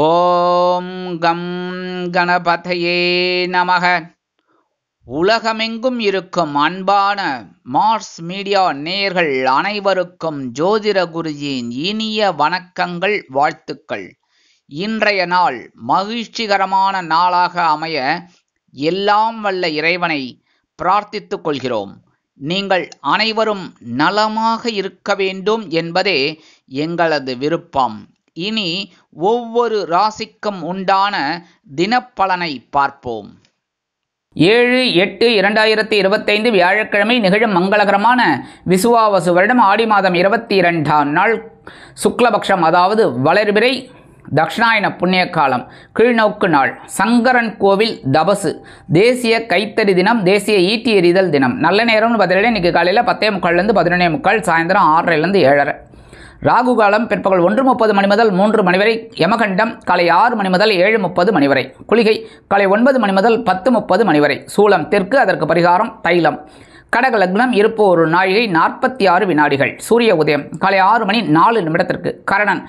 ஓம் come கணபதையே நமக. உலகமெங்கும் இருக்கும் அன்பான மார்ஸ் மீடியா நேயர்கள் அனைவருக்கும் ஜோதிட குருஜியின் இனிய வணக்கங்கள், வாழ்த்துக்கள். இன்றைய நாள் மகிழ்ச்சிகரமான நாளாக அமைய எல்லாம் வல்ல இறைவனை பிரார்த்தித்துக் கொள்கிறோம். நீங்கள் அனைவரும் நலமாக இருக்க வேண்டும் என்பதே எங்களது விருப்பம். இனி ஒவ்வொரு ராசிக்கும் உண்டான தினப்பலனை பார்ப்போம். 7/8/2025 வியாழக்கிழமை நிகழும் மங்களகரமான விசுவாவசு வருடம் ஆடி மாதம் 22ஆம் நாள் சுக்லபக்ஷம், அதாவது வளர்பிறை தக்ஷணாயன புண்ணிய காலம், கீழ்நோக்கு நாள், சங்கரன் கோவில் தபசு, தேசிய கைத்தறி தினம், தேசிய ஈட்டி எறிதல் தினம். நல்ல நேரம்னு பார்த்தீங்கன்னா இன்றைக்கி காலையில் 10:45 11:45, சாயந்தரம் 6:00 7:30. ராகு காலம் பிற்பகல் 1:30 மணி முதல் 3 மணி வரை. யமகண்டம் காலை 6 மணி முதல் 7:30 மணி வரை. குளிகை காலை 9 மணி முதல் 10:30 மணி வரை. சூலம் தெற்கு, அதற்கு பரிகாரம் தைலம். கடக லக்னம், இருப்பு 1 நாழிகை 46 வினாடிகள். சூரிய உதயம் காலை 6 மணி 4 நிமிடத்திற்கு. கரணன்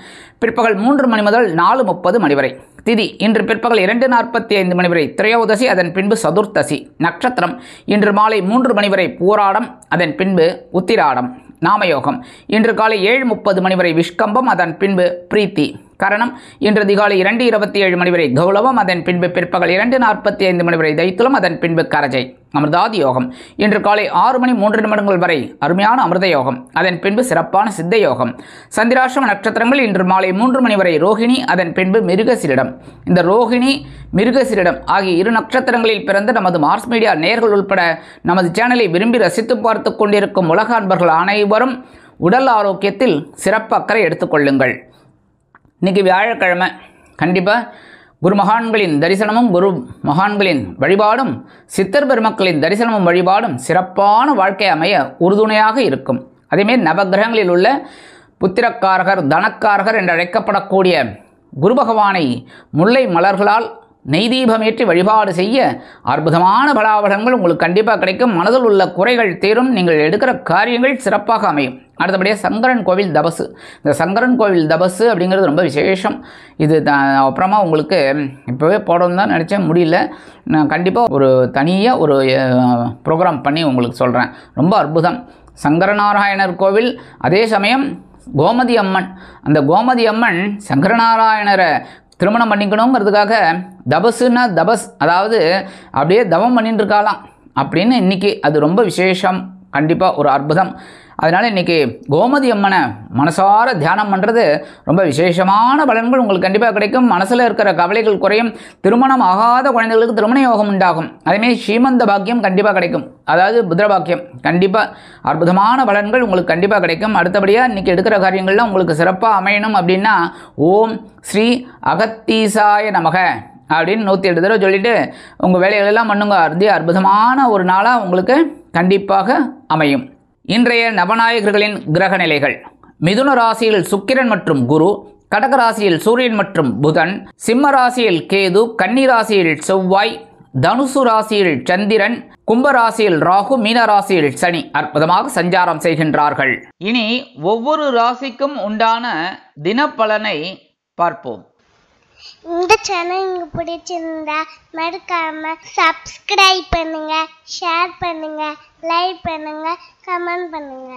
பிற்பகல் 3 மணி முதல் 4:30 மணி வரை. திதி இன்று பிற்பகல் 2:45 மணி வரை திரையோதசி, அதன் பின்பு சதுர்த்தசி. நட்சத்திரம் இன்று மாலை 3 மணி வரை பூராடம், அதன் பின்பு உத்திராடம். நாமயோகம் இன்று காலை 7:30 மணி வரை விஷ்கம்பம், அதன் பின்பு பிரீத்தி. கரணம் இன்று அதிகாலை 2:27 மணி வரை கௌளவம், அதன் பின்பு பிற்பகல் 2:45 மணி வரை தைத்துலம், அதன் பின்பு கரஜை. அமிர்தாதி யோகம் இன்று காலை 6 மணி 3 நிமிடங்கள் வரை அருமையான அமிர்த யோகம், அதன் பின்பு சிறப்பான சித்த யோகம். சந்திராஷ்டம நட்சத்திரங்கள் இன்று மாலை 3 மணி வரை ரோகிணி, அதன் பின்பு மிருகசீரிடம். இந்த ரோகிணி மிருகசீரிடம் ஆகிய 2 நட்சத்திரங்களில் பிறந்த நமது மார்ஸ் மீடியா நேயர்கள் உட்பட நமது சேனலை விரும்பி ரசித்து பார்த்து கொண்டிருக்கும் உலக அன்பர்கள் அனைவரும் உடல் ஆரோக்கியத்தில் சிறப்பு அக்கறை எடுத்துக்கொள்ளுங்கள். இன்றைக்கி வியாழக்கிழமை, கண்டிப்பாக குரு மகான்களின் தரிசனமும் குரு மகான்களின் வழிபாடும் சித்தர் பெருமக்களின் தரிசனமும் வழிபாடும் சிறப்பான வாழ்க்கை அமைய உறுதுணையாக இருக்கும். அதேமாரி நவகிரகங்களில் உள்ள புத்திரக்காரகர், தனக்காரகர் என்று அழைக்கப்படக்கூடிய குரு பகவானை முல்லை மலர்களால் நெய்தீபமேற்றி வழிபாடு செய்ய அற்புதமான பலாபலன்கள் உங்களுக்கு கண்டிப்பாக கிடைக்கும். மனதில் உள்ள குறைகள் தீரும். நீங்கள் எடுக்கிற காரியங்கள் சிறப்பாக அமையும். அடுத்தபடியாக சங்கரன் கோவில் தபசு. இந்த சங்கரன் கோவில் தபசு அப்படிங்கிறது ரொம்ப விசேஷம். இது அப்புறமா உங்களுக்கு இப்போவே போடணும் தான் நினச்சேன், முடியல. நான் கண்டிப்பாக ஒரு தனியாக ஒரு ப்ரோக்ராம் பண்ணி உங்களுக்கு சொல்கிறேன். ரொம்ப அற்புதம். சங்கரநாராயணர் கோவில், அதே சமயம் கோமதி அம்மன். அந்த கோமதி அம்மன் சங்கரநாராயணரை திருமணம் பண்ணிக்கணுங்கிறதுக்காக தபசுன்னா தபஸ், அதாவது அப்படியே தவம் பண்ணிட்டு இருக்கலாம் அப்படின்னு இன்றைக்கி அது ரொம்ப விசேஷம். கண்டிப்பாக ஒரு அற்புதம். அதனால் இன்றைக்கி கோமதி அம்மனை மனசார தியானம் பண்ணுறது ரொம்ப விசேஷமான பலன்கள் உங்களுக்கு கண்டிப்பாக கிடைக்கும். மனசில் இருக்கிற கவலைகள் குறையும். திருமணம் ஆகாத குழந்தைகளுக்கு திருமண யோகம் உண்டாகும். அதேமாதிரி ஸ்ரீமந்த பாக்கியம் கண்டிப்பாக கிடைக்கும், அதாவது புத்திர பாக்கியம். கண்டிப்பாக அற்புதமான பலன்கள் உங்களுக்கு கண்டிப்பாக கிடைக்கும். அடுத்தபடியாக இன்றைக்கி எடுக்கிற காரியங்கள்லாம் உங்களுக்கு சிறப்பாக அமையணும் அப்படின்னா ஓம் ஸ்ரீ அகத்தீசாய நமக அப்படின்னு 108 தடவை சொல்லிவிட்டு உங்கள் வேலைகளெல்லாம் பண்ணுங்க. அற்புதமான ஒரு நாளாக உங்களுக்கு கண்டிப்பாக அமையும். இன்றைய நவநாயகர்களின் கிரக நிலைகள்: மிதுன ராசியில் சுக்கிரன் மற்றும் குரு, கடக ராசியில் சூரியன் மற்றும் புதன், சிம்ம ராசியில் கேது, கன்னி ராசியில் செவ்வாய், தனுசு ராசியில் சந்திரன், கும்ப ராசியில் ராகு, மீன ராசியில் சனி அற்புதமாக சஞ்சாரம் செய்கின்றார்கள். இனி ஒவ்வொரு ராசிக்கும் உண்டான தினப்பலனை பார்ப்போம். இந்த சேனல் உங்களுக்கு பிடிச்சிருந்தா மறக்காம சப்ஸ்கிரைப் பண்ணுங்க, ஷேர் பண்ணுங்க, லைக் பண்ணுங்க, கமெண்ட் பண்ணுங்க.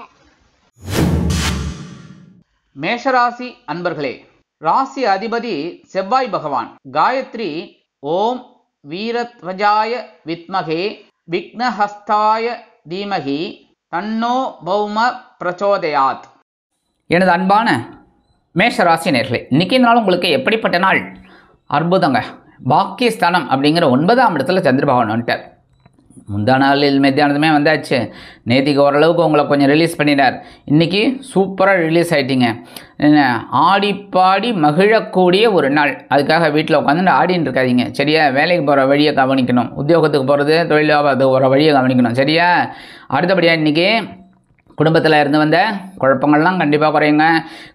மேஷராசி அன்பர்களே, ராசி அதிபதி செவ்வாய் பகவான். காயத்ரி ஓம் வீரத்வஜாய வித்மகே விக்னஹஸ்தாய தீமகி தன்னோ பௌம பிரச்சோதயாத். எனது அன்பான மேஷராசி நேர்களே, இன்றைக்கி நாள் உங்களுக்கு எப்படிப்பட்ட நாள்? அற்புதங்க. பாக்கியஸ்தானம் அப்படிங்கிற 9ஆம் இடத்துல சந்திர பகவான் வந்துட்டார். முந்தா நாளில் மத்தியானதுமே வந்தாச்சு. நேற்றுக்கு ஓரளவுக்கு உங்களை கொஞ்சம் ரிலீஸ் பண்ணிட்டார். இன்றைக்கி சூப்பராக ரிலீஸ் ஆகிட்டீங்க. ஆடி பாடி மகிழக்கூடிய ஒரு நாள். அதுக்காக வீட்டில் உட்காந்து ஆடின்னு இருக்காதீங்க, சரியா? வேலைக்கு போகிற வழியை கவனிக்கணும், உத்தியோகத்துக்கு போகிறது, தொழிலாக போகிற வழியை கவனிக்கணும், சரியா? அடுத்தபடியாக இன்றைக்கி குடும்பத்தில் இருந்து வந்த குழப்பங்கள்லாம் கண்டிப்பாக குறையுங்க.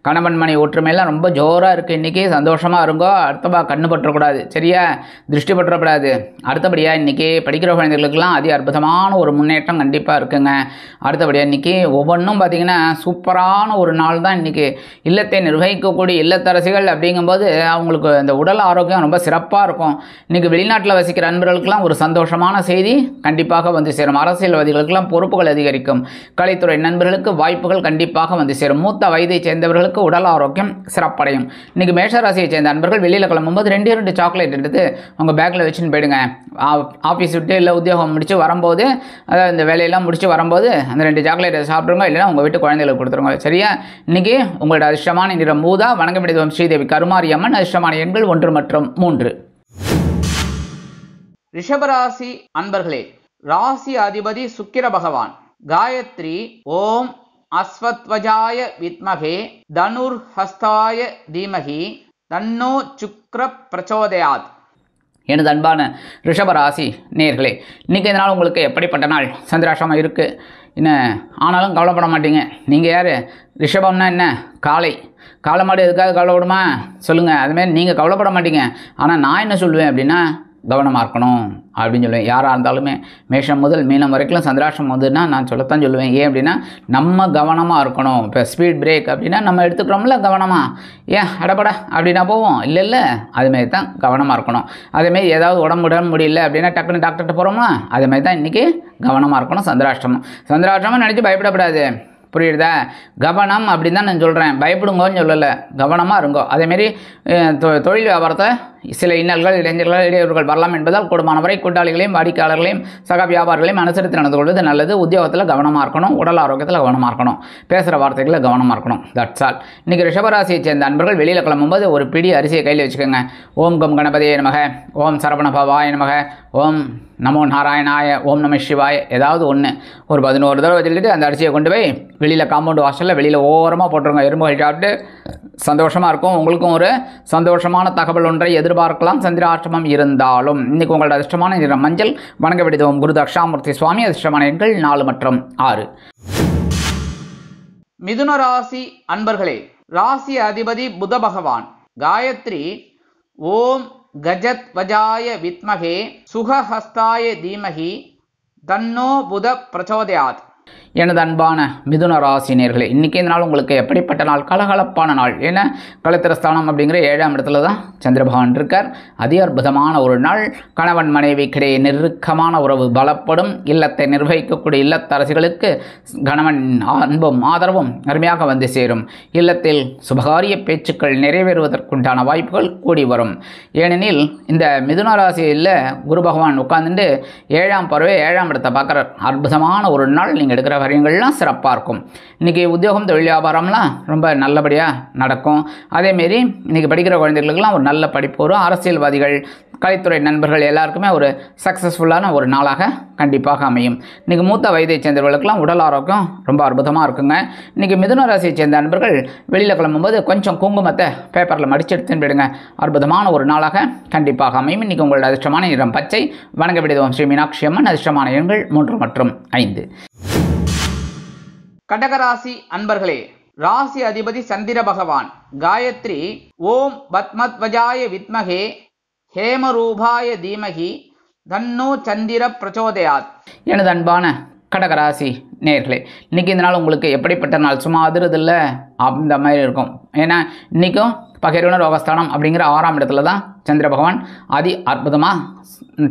கணவன் மணி ஒற்றுமையெல்லாம் ரொம்ப ஜோராக இருக்குது. இன்றைக்கி சந்தோஷமாக இருங்கோ. அடுத்தபா கண்ணு பற்றக்கூடாது, சரியா? திருஷ்டி பற்றக்கூடாது. அடுத்தபடியாக இன்றைக்கி படிக்கிற குழந்தைகளுக்கெல்லாம் அதி அற்புதமான ஒரு முன்னேற்றம் கண்டிப்பாக இருக்குங்க. அடுத்தபடியாக இன்றைக்கி ஒவ்வொன்றும் பார்த்திங்கன்னா சூப்பரான ஒரு நாள் தான் இன்றைக்கி. இல்லத்தை நிர்வகிக்கக்கூடிய இல்லத்தரசிகள் அப்படிங்கும்போது அவங்களுக்கு இந்த உடல் ஆரோக்கியம் ரொம்ப சிறப்பாக இருக்கும். இன்றைக்கி வெளிநாட்டில் வசிக்கிற நண்பர்களுக்கெல்லாம் ஒரு சந்தோஷமான செய்தி கண்டிப்பாக வந்து சேரும். அரசியல்வாதிகளுக்கெல்லாம் பொறுப்புகள் அதிகரிக்கும். கலைத்துறை நண்பர்களுக்கு வாய்ப்புகள் கண்டிப்பாக வந்து சேரும். மூத்த வயதை சேர்ந்தவர்களுக்கு உடல் ஆரோக்கியம் சிறப்படையும். இன்றைக்கி மேஷராசியை சேர்ந்த நண்பர்கள் வெளியில் கிளம்பும்போது 2 சாக்லேட் எடுத்து உங்கள் பேக்கில் வச்சுன்னு போயிடுங்க. ஆஃபீஸ் விட்டு இல்லை உத்தியோகம் முடித்து வரும்போது, அதாவது இந்த வேலையெல்லாம் முடித்து வரும்போது அந்த 2 சாக்லேட்டை சாப்பிட்ருங்க, இல்லைனா உங்கள் வீட்டு குழந்தைகளுக்கு கொடுத்துருங்க, சரியா? இன்றைக்கி உங்களோட அதிர்ஷ்டமான நிறம் ஊதா. வணங்கப்படுத்துவோம் ஸ்ரீதேவி கருமாரியம்மன். அதிர்ஷ்டமான எண்கள் 1 மற்றும் 3. ரிஷபராசி அன்பர்களே, ராசி அதிபதி சுக்கிர பகவான். காயத்ரி ஓம் அஸ்வத்வஜாய வித்மகே தனுர் ஹஸ்தாய தீமகி தன்னோ சுக்ர பிரச்சோதயாத். எனது அன்பான ரிஷபராசி நேர்களே, இன்றைக்கி இந்த நாள் உங்களுக்கு எப்படிப்பட்ட நாள்? சந்திராஷ்டமம் இருக்குது என்ன ஆனாலும் கவலைப்பட மாட்டீங்க. நீங்கள் யார்? ரிஷபம்னா என்ன? காளமாடு எதுக்காக கவலைப்படுமா சொல்லுங்கள். அதுமாரி நீங்கள் கவலைப்பட மாட்டீங்க. ஆனால் நான் என்ன சொல்லுவேன் அப்படின்னா, கவனமாக இருக்கணும் அப்படின்னு சொல்லுவேன். யாராக இருந்தாலுமே மேஷம் முதல் மீனம் வரைக்கும் சந்திராஷ்டம் வந்துன்னா நான் சொல்லத்தான் சொல்லுவேன். ஏன் அப்படின்னா நம்ம கவனமாக இருக்கணும். இப்போ ஸ்பீட் பிரேக் அப்படின்னா நம்ம எடுத்துக்கிறோம்ல கவனமாக, ஏன் அடப்படா அப்படின்னா போவோம், இல்லை அதுமாரி தான் கவனமாக இருக்கணும். அதேமாரி ஏதாவது உடம்பு முடியல அப்படின்னா டக்குன்னு டாக்டர்கிட்ட போகிறோம்னா அதுமாரி தான் இன்றைக்கி கவனமாக இருக்கணும். சந்திராஷ்டமம் நினச்சி பயப்படக்கூடாது, புரியுதா? கவனம் அப்படின்னு தான் நான் சொல்கிறேன், பயப்படுங்கன்னு சொல்லலை, கவனமாக இருங்கோ. அதேமாரி தொழில் வியாபாரத்தில் சில இன்னல்கள் இடையூறுகள் வரலாம் என்பதால் கூடுமான வரை கூட்டாளிகளையும் வாடிக்கையாளர்களையும் சக வியாபாரிகளையும் அனுசரித்து நடந்து கொள்வது நல்லது. உத்தியோகத்தில் கவனமாக இருக்கணும், உடல் ஆரோக்கியத்தில் கவனமாக இருக்கணும், பேசுகிற வார்த்தைகளில் கவனமாக இருக்கணும். That's all. இன்றைக்கி ரிஷபராசியை சேர்ந்த அன்பர்கள் வெளியில் கிளம்பும்போது ஒரு பிடி அரிசியை கையில் வச்சுக்கோங்க. ஓம் கம் கணபதியே நமக, ஓம் சரவண பவாய நமக, ஓம் நமோ நாராயணாய, ஓம் நம சிவாய, ஏதாவது ஒன்று ஒரு 11 தடவை வச்சுட்டு அந்த அரிசியை கொண்டு போய் வெளியில் காம்பவுண்ட் வாசலில் வெளியில் ஓரமாக போட்டுருங்க. எறும்புகள் சாப்பிட்டு சந்தோஷமாக இருக்கும். உங்களுக்கும் ஒரு சந்தோஷமான தகவல் ஒன்றை எதிர்பார்க்கலாம் சந்திராஷ்டமம் இருந்தாலும். இன்றைக்கி உங்களோட அதிர்ஷ்டமான நிறம் மஞ்சள். வணங்க விடுவோம் குரு தக்ஷாமூர்த்தி சுவாமி. அதிர்ஷ்டமான எண்கள் 4 மற்றும் 6. மிதுன ராசி அன்பர்களே, ராசி அதிபதி புத பகவான். காயத்ரி ஓம் கஜத் வஜாய வித்மகே சுகஹஸ்தாய தீமகி தன்னோ புத பிரச்சோதயாத். எனது அன்பான மிதுன ராசினியர்களே, இன்றைக்கி இந்த நாள் உங்களுக்கு எப்படிப்பட்ட நாள்? கலகலப்பான நாள். ஏன்னா கலத்திரஸ்தானம் அப்படிங்கிற 7ஆம் இடத்துல தான் சந்திர பகவான் இருக்கார். அதி அற்புதமான ஒரு நாள். கணவன் மனைவிக்கிடையே நெருக்கமான உறவு பலப்படும். இல்லத்தை நிர்வகிக்கக்கூடிய இல்லத்தரசிகளுக்கு கணவன் அன்பும் ஆதரவும் அருமையாக வந்து சேரும். இல்லத்தில் சுபகாரிய பேச்சுக்கள் நிறைவேறுவதற்குண்டான வாய்ப்புகள் கூடி வரும். ஏனெனில் இந்த மிதுன ராசியில் குரு பகவான் உட்கார்ந்துட்டு 7ஆம் பருவே 7ஆம் இடத்தை பார்க்குறார். அற்புதமான ஒரு நாள். நீங்கள் எடுக்கிற காரியங்கள்லாம் சிறப்பாக இருக்கும். இன்றைக்கி உத்தியோகம் தொழில் வியாபாரம்லாம் ரொம்ப நல்லபடியாக நடக்கும். அதேமாரி இன்றைக்கி படிக்கிற குழந்தைகளுக்கெல்லாம் ஒரு நல்ல படிப்பு வரும். அரசியல்வாதிகள், கலைத்துறை நண்பர்கள் எல்லாருக்குமே ஒரு சக்ஸஸ்ஃபுல்லான ஒரு நாளாக கண்டிப்பாக அமையும். இன்றைக்கி மூத்த வயதை சேர்ந்தவர்களுக்கெல்லாம் உடல் ஆரோக்கியம் ரொம்ப அற்புதமாக இருக்குங்க. இன்றைக்கி மிதுன ராசியை சேர்ந்த நண்பர்கள் வெளியில் கிளம்பும்போது கொஞ்சம் குங்குமத்தை பேப்பரில் மடித்து எடுத்துன்னு போயிடுங்க. அற்புதமான ஒரு நாளாக கண்டிப்பாக அமையும். இன்றைக்கி உங்களோட அதிர்ஷ்டமான நிறம் பச்சை. வணங்க விடுவோம் ஸ்ரீ மீனாட்சி அம்மன். அதிர்ஷ்டமான எண்கள் 3 மற்றும் 5. கடகராசி அன்பர்களே, ராசி அதிபதி சந்திர பகவான். காயத்ரி ஓம் பத்மத்வஜாய வித்மகே ஹேமரூபாய தீமகி தன்னோ சந்திர பிரச்சோதயாத். எனது அன்பான கடகராசி நேர்களே, இன்றைக்கி இந்த நாள் உங்களுக்கு எப்படிப்பட்ட நாள்? சும்மா அதிரதில்லை அந்த மாதிரி இருக்கும். ஏன்னா இன்றைக்கும் பகிர்வன ரோகஸ்தானம் அப்படிங்கிற 6ஆம் இடத்துல தான் சந்திர பகவான் அதி அற்புதமாக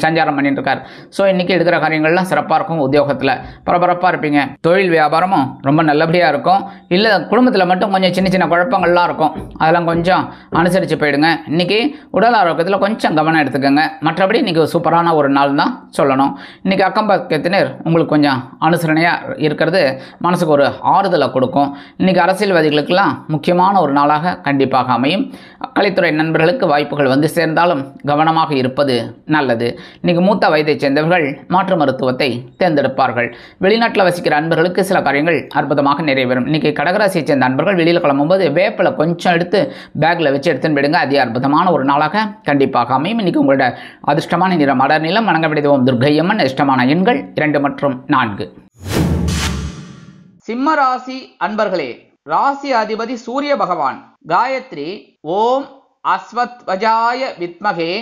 சஞ்சாரம் பண்ணிட்டு இருக்கார். ஸோ இன்றைக்கி எடுக்கிற காரியங்கள்லாம் சிறப்பாக இருக்கும். உத்தியோகத்தில் பரபரப்பாக இருப்பீங்க. தொழில் வியாபாரமும் ரொம்ப நல்லபடியாக இருக்கும். இல்லை குடும்பத்தில் மட்டும் கொஞ்சம் சின்ன சின்ன குழப்பங்கள்லாம் இருக்கும், அதெல்லாம் கொஞ்சம் அனுசரித்து போயிடுங்க. இன்றைக்கி உடல் ஆரோக்கியத்தில் கொஞ்சம் கவனம் எடுத்துக்கோங்க. மற்றபடி இன்றைக்கி சூப்பரான ஒரு நாள் தான் சொல்லணும். இன்றைக்கி அக்கம் பக்கத்தினர் உங்களுக்கு கொஞ்சம் அனுசரணையாக இருக்கிறது மனசுக்கு ஒரு ஆறுதலை கொடுக்கும். இன்றைக்கி அரசியல்வாதிகளுக்கெல்லாம் முக்கியமான ஒரு நாளாக கண்டிப்பாக அமையும். கலைத்துறை நண்பர்களுக்கு வாய்ப்புகள் வந்து சேர்ந்தாலும் கவனமாக இருப்பது நல்லது. இன்றைக்கி மூத்த வயதை சேர்ந்தவர்கள் மாற்று மருத்துவத்தை தேர்ந்தெடுப்பார்கள். வெளிநாட்டில் வசிக்கிற அன்பர்களுக்கு சில காரியங்கள் அற்புதமாக நிறைவேறும். இன்றைக்கி கடகராசியை சேர்ந்த அன்பர்கள் வெளியில் கிளம்பும்போது வேப்பிலை கொஞ்சம் எடுத்து பேக்கில் வச்சு எடுத்துன்னு போயிடுங்க. அதி அற்புதமான ஒரு நாளாக கண்டிப்பாக அமையும். இன்றைக்கி உங்களோட அதிர்ஷ்டமான நிறம் அடர் நிலம். வணங்க விடுவோம் துர்க்கையம்மன். அதிர்ஷ்டமான எண்கள் 2 மற்றும் 4. சிம்ம ராசி அன்பர்களே, ராசி அதிபதி சூரிய பகவான். காயத்ரி ஓம் அஸ்வத்வஜாய வித்மகே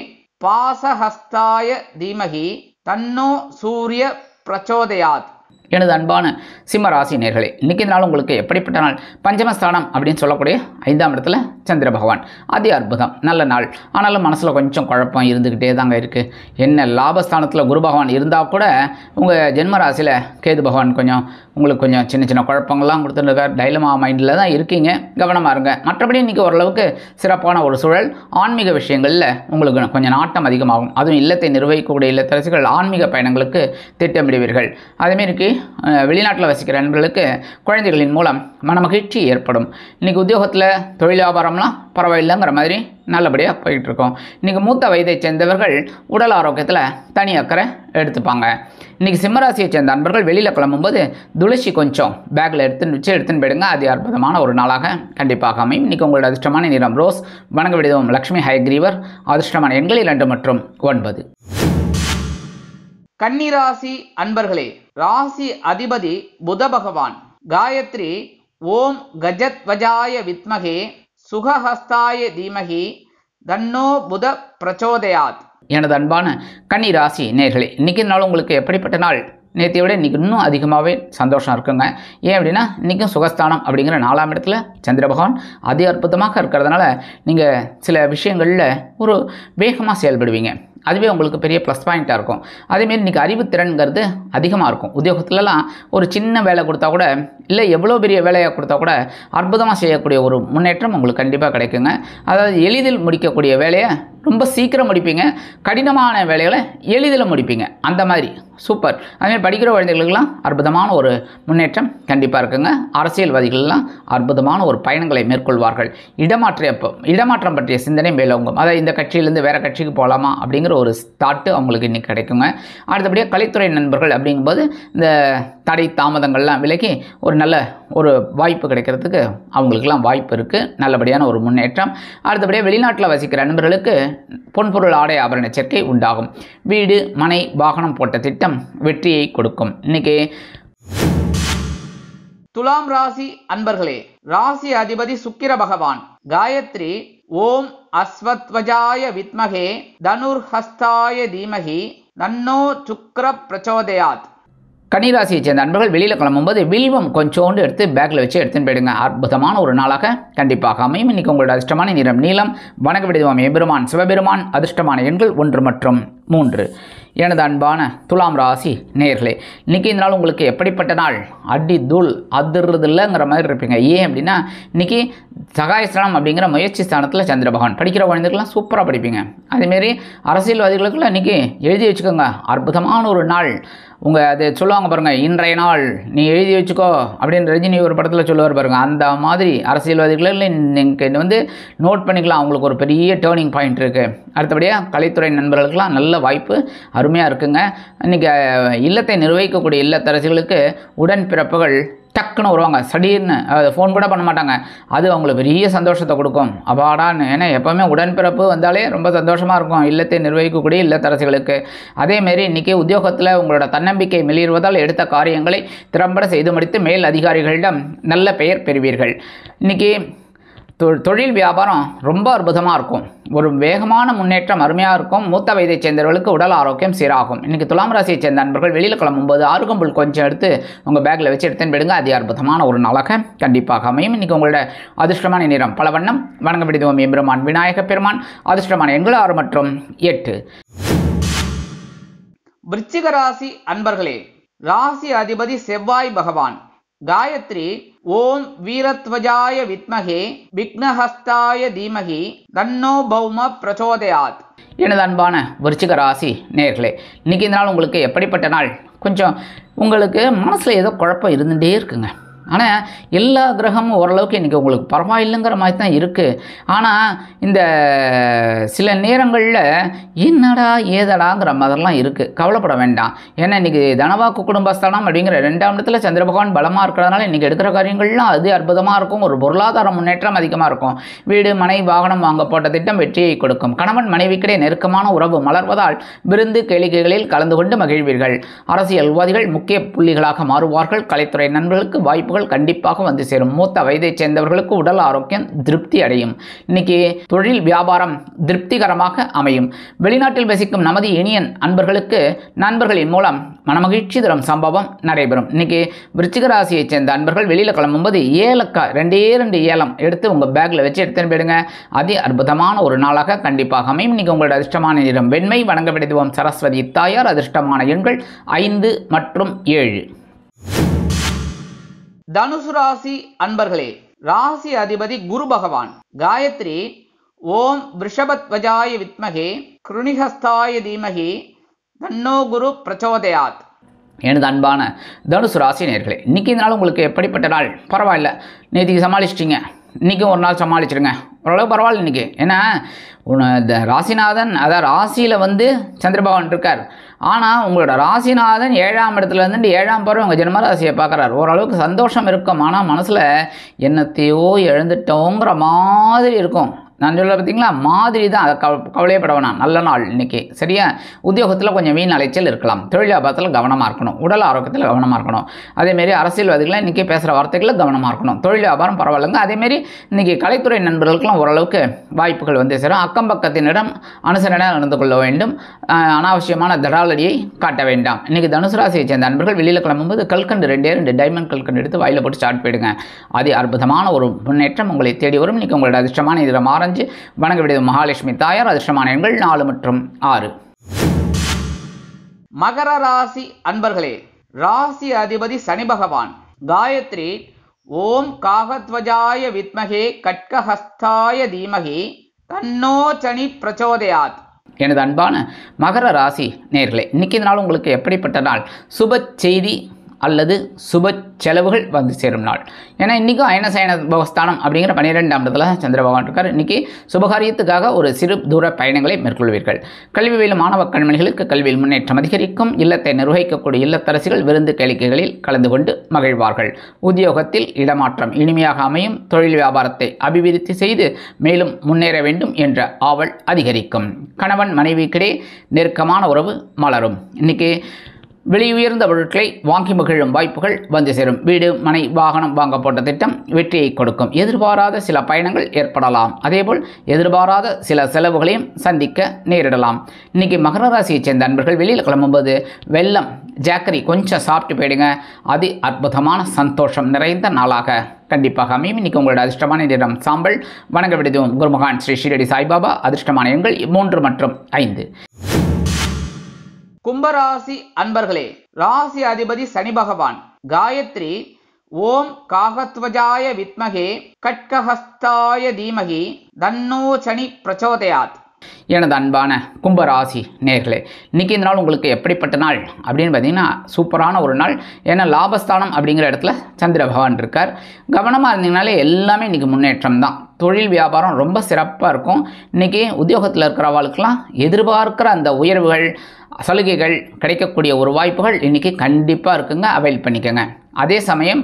பாசஹஸ்தாய தீமகி தன்னோ சூரிய பிரச்சோதயாத். எனது அன்பான சிம்ம ராசி நேர்களே, இன்றைக்கி நாள் உங்களுக்கு எப்படிப்பட்ட நாள்? பஞ்சமஸ்தானம் அப்படின்னு சொல்லக்கூடிய 5ஆம் இடத்துல சந்திர பகவான். அதி அற்புதம், நல்ல நாள். ஆனாலும் மனசில் கொஞ்சம் குழப்பம் இருந்துக்கிட்டே தாங்க இருக்குது. என்ன லாபஸ்தானத்தில் குரு பகவான் இருந்தால் கூட உங்கள் ஜென்ம ராசியில் கேது பகவான் உங்களுக்கு கொஞ்சம் சின்ன சின்ன குழப்பங்கள்லாம் கொடுத்துருக்கார். டைலமா மைண்டில் தான் இருக்கீங்க, கவனமாக இருங்க. மற்றபடி இன்றைக்கி ஓரளவுக்கு சிறப்பான ஒரு சூழல். ஆன்மீக விஷயங்களில் உங்களுக்கு கொஞ்சம் நாட்டம் அதிகமாகும். அதுவும் இல்லத்தை நிர்வகிக்கக்கூடிய இல்லத்தரசிகள் ஆன்மீக பயணங்களுக்கு திட்டமிடுவீர்கள். அதேமாரிக்கு வெளிநாட்டில் வசிக்கிற நண்பர்களுக்கு குழந்தைகளின் மூலம் மனமகிழ்ச்சி ஏற்படும். இன்றைக்கி உத்தியோகத்தில் தொழில் வியாபாரம்லாம் பரவாயில்லைங்கிற மாதிரி நல்லபடியாக போயிட்டுருக்கோம். இன்றைக்கி மூத்த வயதை சேர்ந்தவர்கள் உடல் ஆரோக்கியத்தில் தனி அக்கறை எடுத்துப்பாங்க. இன்றைக்கி சிம்மராசியை சேர்ந்த நண்பர்கள் வெளியில் கிளம்பும்போது துளசி கொஞ்சம் பேக்கில் எடுத்துன்னு போயிடுங்க. அது அற்புதமான ஒரு நாளாக கண்டிப்பாக அமையும். இன்றைக்கி உங்களோட அதிர்ஷ்டமான நிறம் ரோஸ். வணங்க விடுவோம் லக்ஷ்மி ஹயக்ரீவர். அதிர்ஷ்டமான எண்கள் 2 மற்றும் 9. கன்னிராசி அன்பர்களே, ராசி அதிபதி புத பகவான். காயத்ரி ஓம் கஜத்வஜாய வித்மகே சுகஹஸ்தாய தீமகி தன்னோ புத பிரச்சோதயாத். எனது அன்பான கன்னிராசி நேர்களே, இன்றைக்கி நாள் உங்களுக்கு எப்படிப்பட்ட நாள்? நேற்றை விட இன்றைக்கி இன்னும் அதிகமாகவே சந்தோஷம் இருக்குங்க. ஏன் அப்படின்னா இன்றைக்கும் சுகஸ்தானம் அப்படிங்கிற 4ஆம் இடத்துல சந்திர பகவான் அதி அற்புதமாக இருக்கிறதுனால நீங்கள் சில விஷயங்களில் ஒரு வேகமாக செயல்படுவீங்க. அதுவே உங்களுக்கு பெரிய ப்ளஸ் பாயிண்ட்டாக இருக்கும். அதேமாரி இன்றைக்கி அறிவுத்திறன்கிறது அதிகமாக இருக்கும். உத்தியோகத்துலலாம் ஒரு சின்ன வேலை கொடுத்தா கூட, இல்லை எவ்வளோ பெரிய வேலையாக கொடுத்தா கூட அற்புதமாக செய்யக்கூடிய ஒரு முன்னேற்றம் உங்களுக்கு கண்டிப்பாக கிடைக்குங்க. அதாவது எளிதில் முடிக்கக்கூடிய வேலையை ரொம்ப சீக்கிரம் முடிப்பீங்க, கடினமான வேலைகளை எளிதில் முடிப்பீங்க. அந்த மாதிரி சூப்பர். அதுமாதிரி படிக்கிற குழந்தைகளுக்கெல்லாம் அற்புதமான ஒரு முன்னேற்றம் கண்டிப்பாக இருக்குங்க. அரசியல்வாதிகள்லாம் அற்புதமான ஒரு பயணங்களை மேற்கொள்வார்கள். இடமாற்றம் பற்றிய சிந்தனை மேலோங்கும். அதாவது இந்த கட்சியிலேருந்து வேறு கட்சிக்கு போகலாமா அப்படிங்கிற ஒரு தாட்டு அவங்களுக்கு இன்றைக்கி கிடைக்குங்க. அடுத்தபடியாக கலைத்துறை நண்பர்கள் அப்படிங்கும்போது இந்த தடை தாமதங்கள்லாம் விலகி ஒரு நல்ல ஒரு வாய்ப்பு கிடைக்கிறதுக்கு அவங்களுக்கெல்லாம் வாய்ப்பு இருக்குது. நல்லபடியான ஒரு முன்னேற்றம். அடுத்தபடியாக வெளிநாட்டில் வசிக்கிற நண்பர்களுக்கு பொன்பொருள் ஆடை ஆபரண சேர்க்கை உண்டாகும். வீடு மனை வாகனம் போட்ட திட்டம் வெற்றியை கொடுக்கும். இன்னைக்கு துலாம் ராசி அன்பர்களே, ராசி அதிபதி சுக்கிர பகவான். காயத்ரி ஓம் அஸ்வத்வஜாய வித்மகே தனுர்ஹஸ்தாய தீமகி தன்னோ சுக்ர பிரச்சோதயாத். கன்னிராசியை சேர்ந்த நண்பர்கள் வெளியில் கிளம்பும்போது வில்வம் கொஞ்சோண்டு எடுத்து பேக்கில் வச்சு எடுத்துன்னு போயிடுங்க. அற்புதமான ஒரு நாளாக கண்டிப்பாக அமையும். இன்றைக்கி உங்களோட அதிர்ஷ்டமான நிறம் நீலம். வணக்க விடுவோம் எம்பெருமான் சிவபெருமான். அதிர்ஷ்டமான எண்கள் 1 மற்றும் 3. எனது அன்பான துலாம் ராசி நேயர்களே, இன்றைக்கி இந்த நாள் உங்களுக்கு எப்படிப்பட்ட நாள்? அடி தூள் அதிர்றது இல்லைங்கிற மாதிரி இருப்பீங்க. ஏன் அப்படின்னா இன்றைக்கி சகாயஸ்தானம் அப்படிங்கிற முயற்சி ஸ்தானத்தில் சந்திர பகவான். படிக்கிற குழந்தைகள்லாம் சூப்பராக படிப்பீங்க. அதேமாரி அரசியல்வாதிகளுக்கெல்லாம் இன்றைக்கி எழுதி வச்சுக்கோங்க, அற்புதமான ஒரு நாள். அது சொல்லுவாங்க பாருங்கள், இன்றைய நாள் நீ எழுதி வச்சுக்கோ அப்படின்னு ரஜினி ஒரு படத்தில் சொல்லுவார் பாருங்கள். அந்த மாதிரி அரசியல்வாதிகள் நீங்கள் நோட் பண்ணிக்கலாம். அவங்களுக்கு ஒரு பெரிய டேர்னிங் பாயிண்ட் இருக்குது. அடுத்தபடியாக கலைத்துறை நண்பர்களுக்கெல்லாம் நல்ல வாய்ப்பு அருமையாக இருக்குங்க. இன்றைக்கி இல்லத்தை நிர்வகிக்கக்கூடிய இல்லத்தரசிகளுக்கு உடன்பிறப்புகள் டக்குன்னு வருவாங்க. சடீர்னு ஃபோன் கூட பண்ண மாட்டாங்க. அது அவங்களுக்கு பெரிய சந்தோஷத்தை கொடுக்கும். அப்பாடான்னு. ஏன்னா எப்போவுமே உடன்பிறப்பு வந்தாலே ரொம்ப சந்தோஷமாக இருக்கும் இல்லத்தை நிர்வகிக்கக்கூடிய இல்லத்தரசிகளுக்கு. அதேமாரி இன்றைக்கி உத்தியோகத்தில் உங்களோட தன்னம்பிக்கை மெளிர்வதால் எடுத்த காரியங்களை திறம்பட செய்து முடித்து மேல் அதிகாரிகளிடம் நல்ல பெயர் பெறுவீர்கள். இன்றைக்கி தொழில் வியாபாரம் ரொம்ப அற்புதமாக இருக்கும். ஒரு வேகமான முன்னேற்றம் அருமையாக இருக்கும். மூத்த வயதை சேர்ந்தவர்களுக்கு உடல் ஆரோக்கியம் சீராகும். இன்றைக்கி துலாம் ராசியை சேர்ந்த நண்பர்கள் வெளியில் கிளம்பும்போது அருகம்புல் கொஞ்சம் எடுத்து உங்கள் பேக்கில் வச்சு எடுத்துன்னு போயிடுங்க. அது அற்புதமான ஒரு நாளாக கண்டிப்பாக அமையும். இன்றைக்கி உங்களோட அதிர்ஷ்டமான நிறம் பல வண்ணம். வணங்க விடுவோம் எம்பெருமான் விநாயக பெருமான். அதிர்ஷ்டமான எண்கள் 6 மற்றும் 8. விருச்சிக ராசி அன்பர்களே, ராசி அதிபதி செவ்வாய் பகவான். காயத்ரி ஓம் வீரத்வஜாய வித்மகே விக்னஹஸ்தாய தீமகி தன்னோ பௌம பிரச்சோதயாத். எனது அன்பான விருச்சிக ராசி நேயர்களே, இன்றைக்கி இந்த நாள் உங்களுக்கு எப்படிப்பட்ட நாள்? கொஞ்சம் உங்களுக்கு மனசில் ஏதோ குழப்பம் இருந்துகிட்டே இருக்குங்க. ஆனால் எல்லா கிரகமும் ஓரளவுக்கு இன்றைக்கி உங்களுக்கு பரவாயில்லைங்கிற மாதிரி தான் இருக்குது. ஆனால் இந்த சில நேரங்களில் என்னடா ஏதடாங்கிற மாதிரிலாம் இருக்குது. கவலைப்பட வேண்டாம். ஏன்னா இன்றைக்கி தனவாக்கு குடும்பஸ்தானம் அப்படிங்கிற 2ஆம் இடத்துல சந்திர பகவான் பலமாக இருக்கிறதுனால இன்றைக்கி எடுக்கிற காரியங்கள்லாம் அது அற்புதமாக இருக்கும். ஒரு பொருளாதார முன்னேற்றம் அதிகமாக இருக்கும். வீடு மனை வாகனம் வாங்க போட்ட திட்டம் வெற்றியை கொடுக்கும். கணவன் மனைவிக்கிடையே நெருக்கமான உறவு மலர்வதால் விருந்து கேளிக்கைகளில் கலந்து கொண்டு மகிழ்வீர்கள். அரசியல்வாதிகள் முக்கிய புள்ளிகளாக மாறுவார்கள். கலைத்துறை நண்பர்களுக்கு வாய்ப்பு வாய்ப்புகள் கண்டிப்பாக வந்து சேரும். மூத்த வயதைச் சேர்ந்தவர்களுக்கு உடல் ஆரோக்கியம் திருப்தி அடையும். இன்னைக்கு தொழில் வியாபாரம் திருப்திகரமாக அமையும். வெளிநாட்டில் வசிக்கும் நமது இனியன் அன்பர்களுக்கு நண்பர்களின் மூலம் மனமகிழ்ச்சி தரும் சம்பவம் நடைபெறும். இன்னைக்கு விருச்சிக ராசியைச் சேர்ந்த அன்பர்கள் வெளியில் கிளம்பும்போது ஏலக்காய் 2 ஏலம் எடுத்து உங்கள் பேக்கில் வச்சு எடுத்துன்னு போயிடுங்க. அதி அற்புதமான ஒரு நாளாக கண்டிப்பாக அமையும். இன்னைக்கு உங்களோட அதிர்ஷ்டமான நிறம் வெண்மை. வணங்க விடுவோம் சரஸ்வதி தாயார். அதிர்ஷ்டமான எண்கள் 5 மற்றும் 7. தனுசு ராசி அன்பர்களே, ராசி அதிபதி குரு பகவான். காயத்ரி ஓம் விருஷபத்வஜாய வித்மகே கிருணிஹஸ்தாய தீமகி தன்னோ குரு பிரச்சோதயாத். எனது அன்பான தனுசு ராசி நேயர்களே, இன்றைக்கி இந்த நாள் உங்களுக்கு எப்படிப்பட்ட நாள்? பரவாயில்ல, நேற்றுக்கு சமாளிச்சிட்டிங்க, இன்றைக்கும் ஒரு நாள் சமாளிச்சிடுங்க, ஓரளவு பரவாயில்ல இன்றைக்கி. ஏன்னா இந்த ராசிநாதன், அதாவது ராசியில் வந்து சந்திரபகவான் இருக்கார். ஆனால் உங்களோட ராசிநாதன் 7ஆம் இடத்துல இருந்துட்டு 7ஆம் பார்வை உங்கள் ஜென்மராசியை பார்க்குறாரு. ஓரளவுக்கு சந்தோஷம் இருக்கும். ஆனால் மனசில் என்னத்தையோ எழுந்துட்டோங்கிற மாதிரி இருக்கும். நான் சொல்ல பார்த்தீங்களா, மாதிரி தான். அதை கவலையப்பட வேணாம். நல்ல நாள் இன்றைக்கி. சரியா? உத்தியோகத்தில் கொஞ்சம் வீண் அலைச்சல் இருக்கலாம். தொழில் வியாபாரத்தில் கவனமாக இருக்கணும். உடல் ஆரோக்கியத்தில் கவனமாக இருக்கணும். அதேமாரி அரசியல்வாதிகளாக இன்றைக்கி பேசுகிற வார்த்தைகளில் கவனமாக இருக்கணும். தொழில் வியாபாரம் பரவாயில்லைங்க. அதேமாரி இன்றைக்கி கலைத்துறை நண்பர்களுக்கெல்லாம் ஓரளவுக்கு வாய்ப்புகள் வந்து சேரும். அக்கம் பக்கத்தினிடம் அனுசரணையாக நடந்து கொள்ள வேண்டும். அனாவசியமான தடாலடியை காட்ட வேண்டாம். இன்றைக்கி தனுசு ராசியை சேர்ந்த நண்பர்கள் வெளியில் கிளம்பும்போது கல்கண்டு 2 டைமண்ட் கல்கண்டு எடுத்து வாயில் போட்டு ஸ்டார்ட் போயிடுங்க. அது அற்புதமான ஒரு முன்னேற்றம் உங்களை தேடி வரும். இன்றைக்கி உங்களோட அதிர்ஷ்டமான நிறம் ஆரஞ்சு. வணங்க விடுவது மகாலட்சுமி தாயார். அதிர்ஷ்டமான எண்கள் 4 மற்றும் 6. மகர ராசி அன்பர்களே, ராசி அதிபதி சனி பகவான். காயத்ரி ஓம் காகத்வஜாய வித்மகே கட்கஹஸ்தாய தீமகி தன்னோ சனி பிரச்சோதயாத். எனது அன்பான மகர ராசி நேயர்களே, இன்றைக்கி இந்த நாள் உங்களுக்கு எப்படிப்பட்ட நாள்? சுப செய்தி அல்லது சுப செலவுகள் வந்து சேரும் நாள். ஏன்னா இன்றைக்கும் அயனசயன பவஸ்தானம் அப்படிங்கிற 12ஆம் இடத்துல சந்திர பகவான் இருக்கார். இன்றைக்கி சுபகாரியத்துக்காக ஒரு சிறு தூர பயணங்களை மேற்கொள்வீர்கள். கல்வியில் மாணவ கண்மணிகளுக்கு கல்வியில் முன்னேற்றம் அதிகரிக்கும். இல்லத்தை நிர்வகிக்கக்கூடிய இல்லத்தரசிகள் விருந்து கேளிக்கைகளில் கலந்து கொண்டு மகிழ்வார்கள். உத்தியோகத்தில் இடமாற்றம் இனிமையாக அமையும். தொழில் வியாபாரத்தை அபிவிருத்தி செய்து மேலும் முன்னேற வேண்டும் என்ற ஆவல் அதிகரிக்கும். கணவன் மனைவிக்கிடையே நெருக்கமான உறவு மலரும். இன்றைக்கி வெளியுயர்ந்த பொருட்களை வாங்கி மகிழும் வாய்ப்புகள் வந்து சேரும். வீடு மனை வாகனம் வாங்க போட்ட திட்டம் வெற்றியை கொடுக்கும். எதிர்பாராத சில பயணங்கள் ஏற்படலாம். அதேபோல் எதிர்பாராத சில செலவுகளையும் சந்திக்க நேரிடலாம். இன்றைக்கி மகர ராசியைச் சேர்ந்த நண்பர்கள் வெளியில் கிளம்பும்போது வெல்லம் ஜாக்கரி கொஞ்சம் சாப்பிட்டு போயிடுங்க. அது அற்புதமான சந்தோஷம் நிறைந்த நாளாக கண்டிப்பாக அமையும். இன்றைக்கி உங்களோட அதிர்ஷ்டமான நிறம் சாம்பல். வணங்க விடுவோம் குருமகான் ஸ்ரீ ஷீரடி சாய்பாபா. அதிர்ஷ்டமான எண்கள் 3 மற்றும் 5. கும்பராசி அன்பர்களே, ராசி அதிபதி சனி பகவான். காயத்ரி ஓம் காகத்வஜாய வித்மகே கட்கஹஸ்தாய தீமகி தன்னோ சனி பிரச்சோதயாத். எனது அன்பான கும்பராசி நேயர்களே, இன்றைக்கி இந்த நாள் உங்களுக்கு எப்படிப்பட்ட நாள் அப்படின்னு பார்த்தீங்கன்னா சூப்பரான ஒரு நாள். ஏன்னா லாபஸ்தானம் அப்படிங்கிற இடத்துல சந்திர பகவான் இருக்கார். கவனமாக இருந்தீங்கனாலே எல்லாமே இன்றைக்கி முன்னேற்றம் தான். தொழில் வியாபாரம் ரொம்ப சிறப்பாக இருக்கும். இன்றைக்கி உத்தியோகத்தில் இருக்கிறவாளுக்கெல்லாம் எதிர்பார்க்கிற அந்த உயர்வுகள் சலுகைகள் கிடைக்கக்கூடிய ஒரு வாய்ப்புகள் இன்றைக்கி கண்டிப்பாக இருக்குங்க. அவைல் பண்ணிக்கோங்க. அதே சமயம்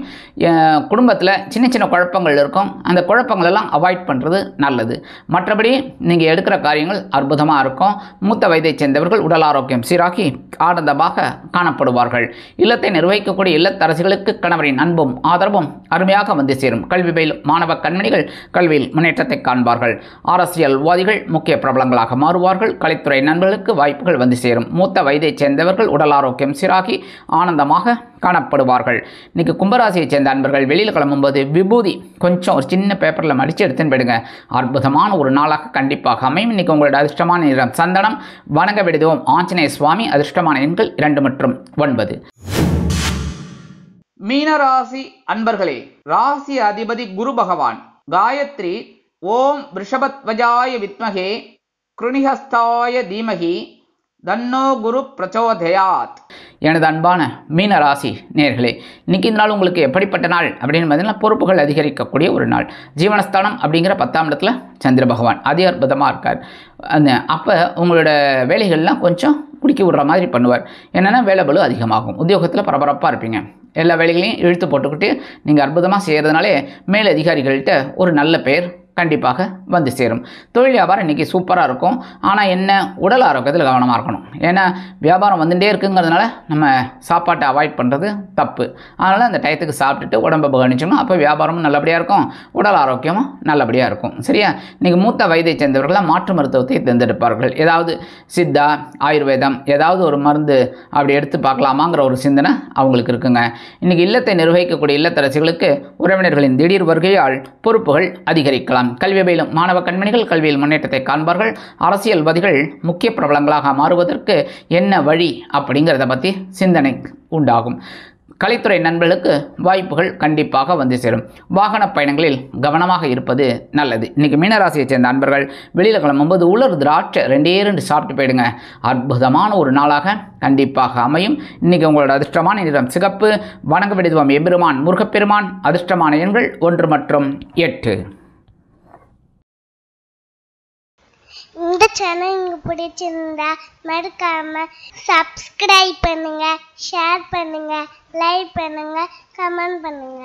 குடும்பத்தில் சின்ன சின்ன குழப்பங்கள் இருக்கும். அந்த குழப்பங்களெல்லாம் அவாய்ட் பண்ணுறது நல்லது. மற்றபடி நீங்கள் எடுக்கிற காரியங்கள் அற்புதமாக இருக்கும். மூத்த வயதைச் சேர்ந்தவர்கள் உடல் ஆரோக்கியம் சீராகி ஆனந்தமாக காணப்படுவார்கள். இல்லத்தை நிர்வகிக்கக்கூடிய இல்லத்தரசிகளுக்கு கணவரின் அன்பும் ஆதரவும் அருமையாக வந்து சேரும். கல்வி பயிலும் மாணவ கண்மணிகள் கல்வியில் முன்னேற்றத்தை காண்பார்கள். அரசியல்வாதிகள் முக்கிய பிரபலங்களாக மாறுவார்கள். கலைத்துறை நண்பர்களுக்கு வாய்ப்புகள் வந்து சேரும். மூத்த வயதைச் சேர்ந்தவர்கள் உடல் ஆரோக்கியம் சீராகி ஆனந்தமாக காணப்படுவார்கள். இன்றைக்கி கும்பராசியைச் சேர்ந்த அன்பர்கள் வெளியில் கிளம்பும்போது விபூதி கொஞ்சம் ஒரு சின்ன பேப்பரில் மடித்து எடுத்துன்னு போயிடுங்க. அற்புதமான ஒரு நாளாக கண்டிப்பாக அமையும். இன்றைக்கி உங்களோட அதிர்ஷ்டமான நிறம் சந்தனம். வணங்க விடுவோம் ஆஞ்சநேய சுவாமி. அதிர்ஷ்டமான எண்கள் 2 மற்றும் 9. மீனராசி அன்பர்களே, ராசி அதிபதி குரு பகவான். காயத்ரி ஓம் விருஷபத்வஜாய வித்மகே கிருணிஹஸ்தாய தீமகி தன்னோ குரு பிரச்சோதயாத். எனது அன்பான மீன ராசி நேயர்களே, இன்றைக்கி இந்த நாள் உங்களுக்கு எப்படிப்பட்ட நாள் அப்படின்னு பார்த்தீங்கன்னா பொறுப்புகள் அதிகரிக்கக்கூடிய ஒரு நாள். ஜீவனஸ்தானம் அப்படிங்கிற 10ஆம் இடத்துல சந்திர பகவான் அதி அற்புதமாக இருக்கார். அப்போ உங்களோட வேலைகள்லாம் கொஞ்சம் குடிக்க விடுற மாதிரி பண்ணுவார். என்னென்னா வேலை பளு அதிகமாகும். உத்தியோகத்தில் பரபரப்பாக இருப்பீங்க. எல்லா வேலைகளையும் இழுத்து போட்டுக்கிட்டு நீங்கள் அற்புதமாக செய்கிறதுனாலே மேல் அதிகாரிகள்கிட்ட ஒரு நல்ல பெயர் கண்டிப்பாக வந்து சேரும். தொழில் வியாபாரம் இன்றைக்கி சூப்பராக இருக்கும். ஆனால் என்ன, உடல் ஆரோக்கியத்தில் கவனமாக இருக்கணும். ஏன்னா வியாபாரம் வந்துகிட்டே இருக்குங்கிறதுனால நம்ம சாப்பாட்டை அவாய்ட் பண்ணுறது தப்பு. அதனால் அந்த டயத்துக்கு சாப்பிட்டுட்டு உடம்பை கவனிச்சோம்னா அப்போ வியாபாரமும் நல்லபடியாக இருக்கும், உடல் ஆரோக்கியமும் நல்லபடியாக இருக்கும். சரியா? இன்றைக்கி மூத்த வயதை சேர்ந்தவர்களாக மாற்று மருத்துவத்தை தேர்ந்தெடுப்பார்கள். ஏதாவது சித்தா, ஆயுர்வேதம், ஏதாவது ஒரு மருந்து அப்படி எடுத்து பார்க்கலாமாங்கிற ஒரு சிந்தனை அவங்களுக்கு இருக்குங்க. இன்றைக்கி இல்லத்தை நிர்வகிக்கக்கூடிய இல்லத்தரசிகளுக்கு உறவினர்களின் திடீர் வருகையால் பொறுப்புகள் அதிகரிக்கலாம். கல்வி பயிலும் மாணவ கண்மணிகள் கல்வியில் முன்னேற்றத்தை காண்பார்கள். அரசியல்வாதிகள் முக்கிய பிரபலங்களாக மாறுவதற்கு என்ன வழி அப்படிங்கிறத பற்றி சிந்தனை உண்டாகும். கலைத்துறை நண்பர்களுக்கு வாய்ப்புகள் கண்டிப்பாக வந்து சேரும். வாகன பயணங்களில் கவனமாக இருப்பது நல்லது. இன்றைக்கி மீனராசியை சேர்ந்த அன்பர்கள் வெளியில் கிளம்பும்போது உலர் திராட்சை 2 சாப்பிட்டு போயிடுங்க. அற்புதமான ஒரு நாளாக கண்டிப்பாக அமையும். இன்றைக்கி உங்களோட அதிர்ஷ்டமான நிறம் சிகப்பு. வணங்க விடுதுவம் எம்பெருமான் முருகப்பெருமான். அதிர்ஷ்டமான எண்கள் 1 மற்றும் 8. இந்த சேனல் உங்களுக்கு பிடிச்சிருந்தா மறக்காம சப்ஸ்கிரைப் பண்ணுங்க, ஷேர் பண்ணுங்க, லைக் பண்ணுங்க, கமெண்ட் பண்ணுங்க.